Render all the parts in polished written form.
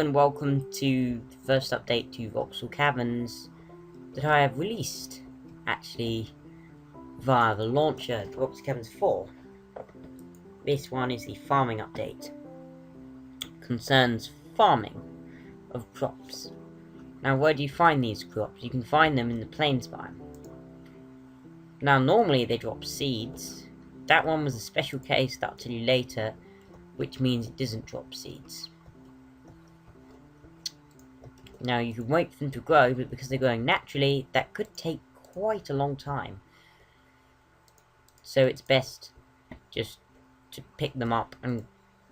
and welcome to the first update to Vauxhall Caverns that I have released, actually, via the launcher, Vauxhall Caverns 4. This one is the farming update. Concerns farming of crops. Now, where do you find these crops? You can find them in the plains biome. Now, normally they drop seeds. That one was a special case that I'll tell you later, which means it doesn't drop seeds. Now, you can wait for them to grow, but because they're growing naturally, that could take quite a long time. So it's best just to pick them up and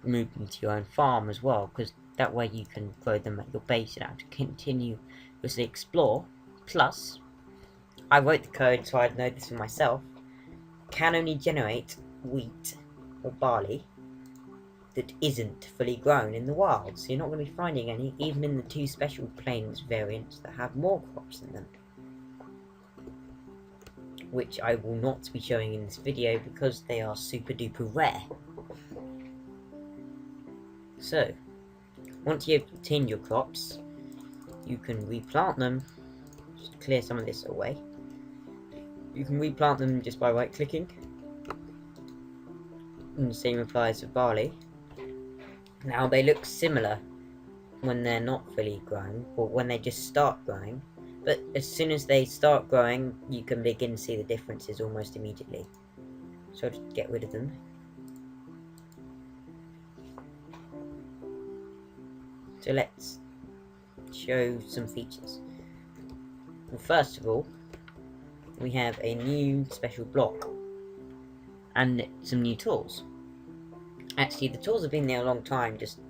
move them to your own farm as well, because that way you can grow them at your base and have to continuously explore. Plus, I wrote the code so I'd know this for myself, can only generate wheat or barley that isn't fully grown in the wild, so you're not going to be finding any, even in the two special plains variants that have more crops in them, which I will not be showing in this video because they are super duper rare. So, once you've obtained your crops, you can replant them. Just clear some of this away. You can replant them just by right clicking, and the same applies to barley. Now, they look similar when they're not fully grown, or when they just start growing, but as soon as they start growing, you can begin to see the differences almost immediately. So I'll just get rid of them. So let's show some features. Well, first of all, we have a new special block and some new tools. Actually, the tools have been there a long time, just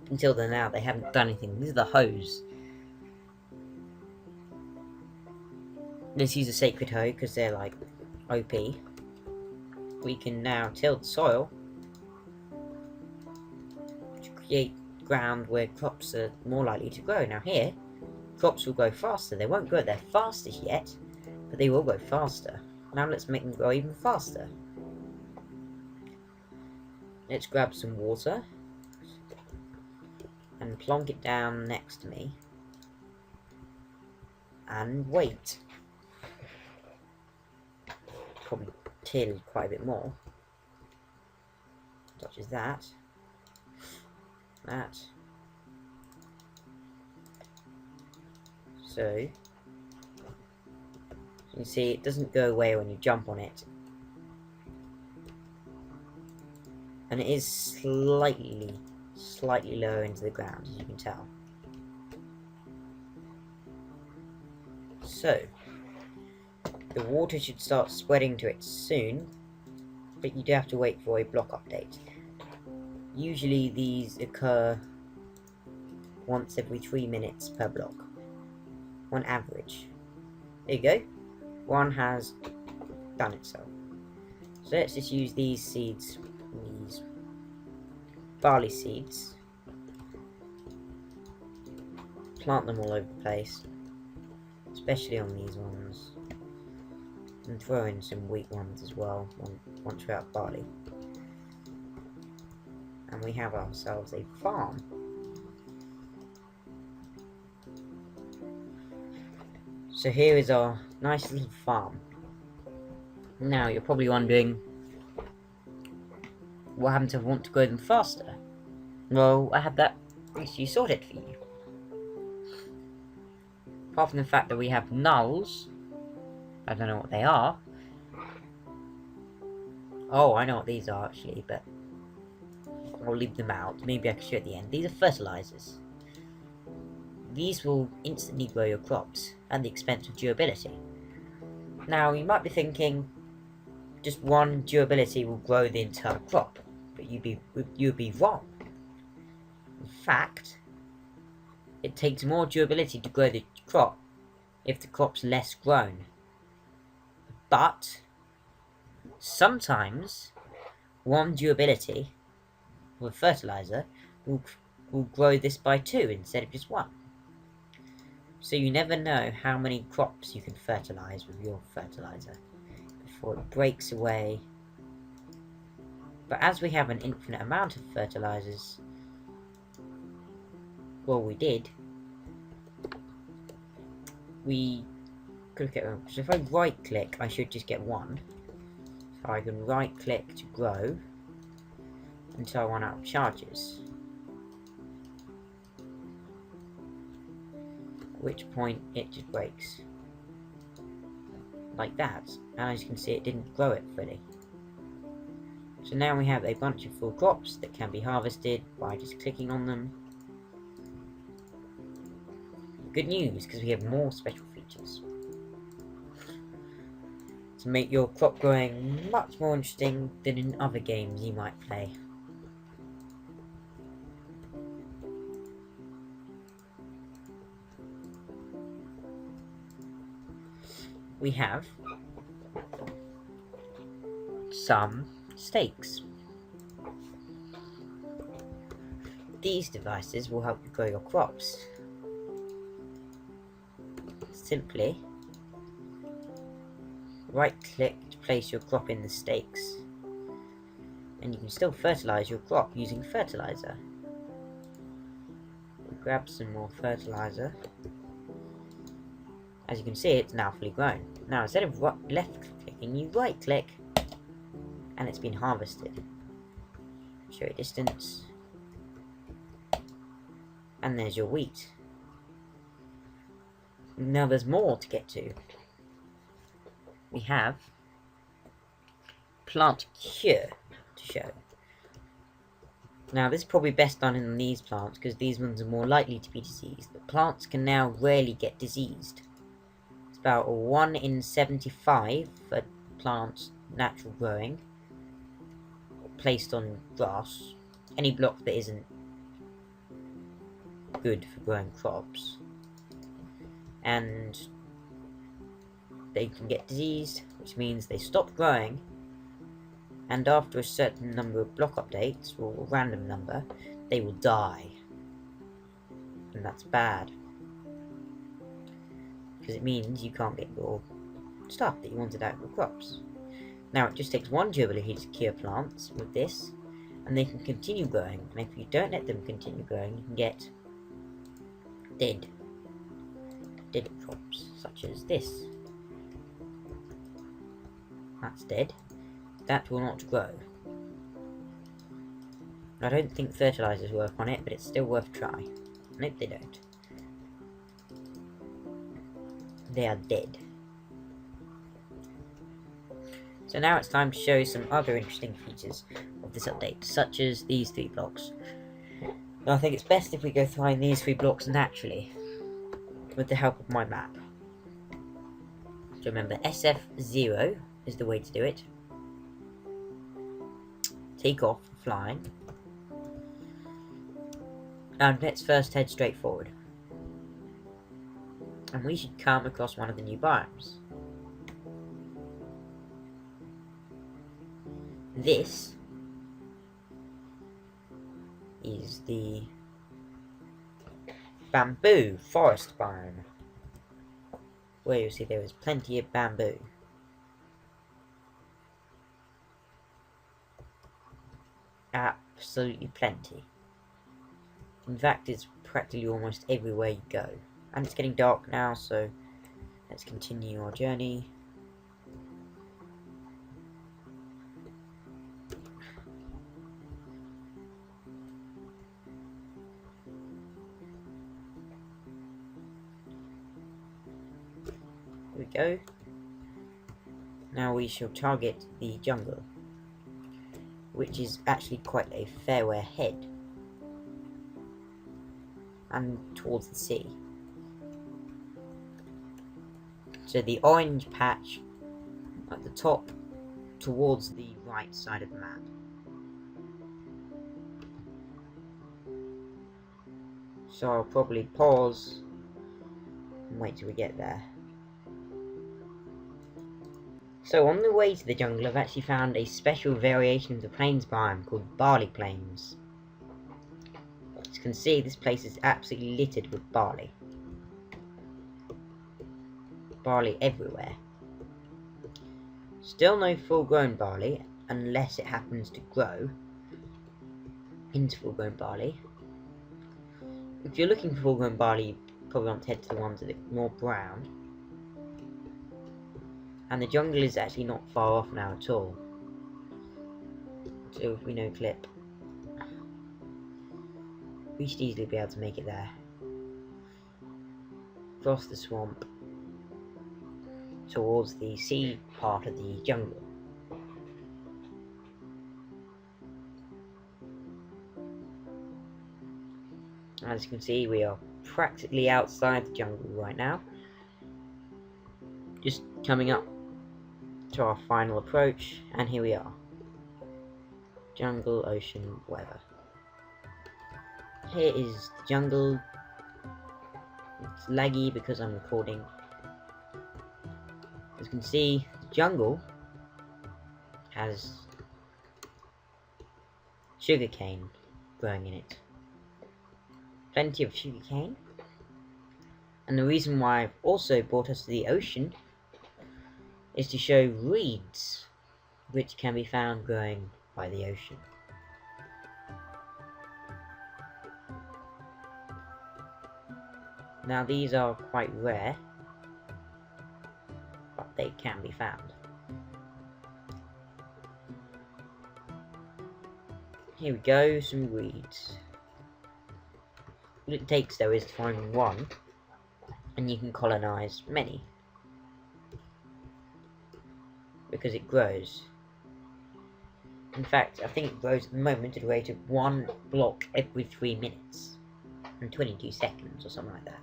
until now they haven't done anything. These are the hoes. Let's use a sacred hoe because they're like OP. We can now till the soil to create ground where crops are more likely to grow. Now here, crops will grow faster. They won't grow their fastest yet, but they will grow faster. Now let's make them grow even faster. Let's grab some water and plonk it down next to me and wait. Probably till quite a bit more. Such as that. That. So, you can see it doesn't go away when you jump on it. And it is slightly lower into the ground, as you can tell. So, the water should start spreading to it soon, but you do have to wait for a block update. Usually these occur once every 3 minutes per block, on average. There you go. One has done itself. So let's just use these seeds, these barley seeds, plant them all over the place, especially on these ones, and throw in some wheat ones as well once we're out of barley. And we have ourselves a farm. So here is our nice little farm. Now you're probably wondering, what happens if I want to grow them faster? Well, I have that issue sorted for you. Apart from the fact that we have nulls, I don't know what they are. Oh, I know what these are actually, but I'll leave them out. Maybe I can show at the end. These are fertilizers. These will instantly grow your crops at the expense of durability. Now, you might be thinking, just one durability will grow the entire crop, but you'd be wrong. In fact, it takes more durability to grow the crop if the crop's less grown. But sometimes one durability of a fertilizer will grow this by 2 instead of just 1. So you never know how many crops you can fertilize with your fertilizer before it breaks away. But as we have an infinite amount of fertilizers, well, we did. We could get one. So if I right click, I should just get one. So I can right click to grow until I run out of charges. At which point it just breaks. Like that. And as you can see, it didn't grow it fully. So now we have a bunch of full crops that can be harvested by just clicking on them. Good news, because we have more special features to make your crop growing much more interesting than in other games you might play. We have some stakes. These devices will help you grow your crops. Simply right click to place your crop in the stakes, and you can still fertilize your crop using fertilizer. We'll grab some more fertilizer. As you can see, it's now fully grown. Now instead of left clicking, you right click and it's been harvested. Show a distance, and there's your wheat. Now there's more to get to. We have plant cure to show. Now this is probably best done in these plants because these ones are more likely to be diseased. But plants can now rarely get diseased. It's about 1 in 75 for plants natural growing, placed on grass, any block that isn't good for growing crops. And they can get diseased, which means they stop growing, and after a certain number of block updates, or a random number, they will die. And that's bad, because it means you can't get your stuff that you wanted out of your crops. Now it just takes one durability to cure plants with this, and they can continue growing, and if you don't let them continue growing, you can get dead crops, such as this. That's dead. That will not grow. I don't think fertilizers work on it, but it's still worth a try. Nope, they don't. They are dead. So now it's time to show you some other interesting features of this update, such as these 3 blocks. Now I think it's best if we go find these 3 blocks naturally, with the help of my map. So remember, SF0 is the way to do it. Take off flying. And let's first head straight forward. And we should come across one of the new biomes. This is the bamboo forest biome, where you see there is plenty of bamboo. Absolutely plenty. In fact, it's practically almost everywhere you go. And it's getting dark now, so let's continue our journey. Here we go. Now we shall target the jungle, which is actually quite a fair way ahead, and towards the sea. So the orange patch at the top towards the right side of the map. So I'll probably pause and wait till we get there. So on the way to the jungle, I've actually found a special variation of the plains biome called Barley Plains. As you can see, this place is absolutely littered with barley. Barley everywhere. Still no full-grown barley, unless it happens to grow into full-grown barley, if you're looking for full-grown barley, you probably want to head to the ones that are more brown. And the jungle is actually not far off now at all. So if we no clip, we should easily be able to make it there. Across the swamp, towards the sea part of the jungle. As you can see, we are practically outside the jungle right now. Just coming up to our final approach, and here we are. Jungle, ocean, weather. Here is the jungle. It's laggy because I'm recording. As you can see, the jungle has sugarcane growing in it. Plenty of sugarcane. And the reason why I've also brought us to the ocean is to show reeds, which can be found growing by the ocean. Now these are quite rare, but they can be found. Here we go, some reeds. What it takes though is to find one, and you can colonize many. Because it grows. In fact, I think it grows at the moment at a rate of 1 block every 3 minutes. And 22 seconds or something like that.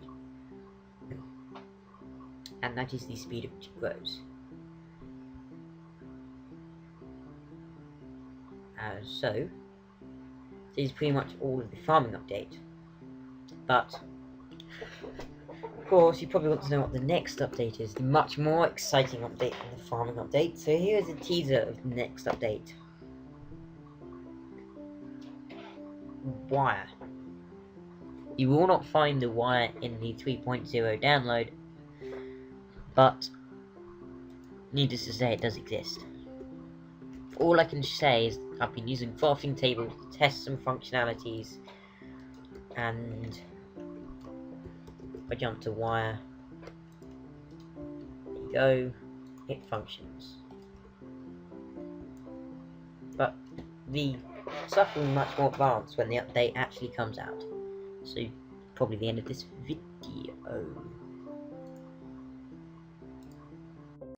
And that is the speed at which it grows. So, this is pretty much all of the farming update. But, of course, you probably want to know what the next update is. The much more exciting update than the farming update. So here's a teaser of the next update. Wire. You will not find the wire in the 3.0 download, but needless to say, it does exist. All I can say is I've been using crafting tables to test some functionalities, and if I jump to wire, there you go, it functions. But the stuff will be much more advanced when the update actually comes out. So probably the end of this video.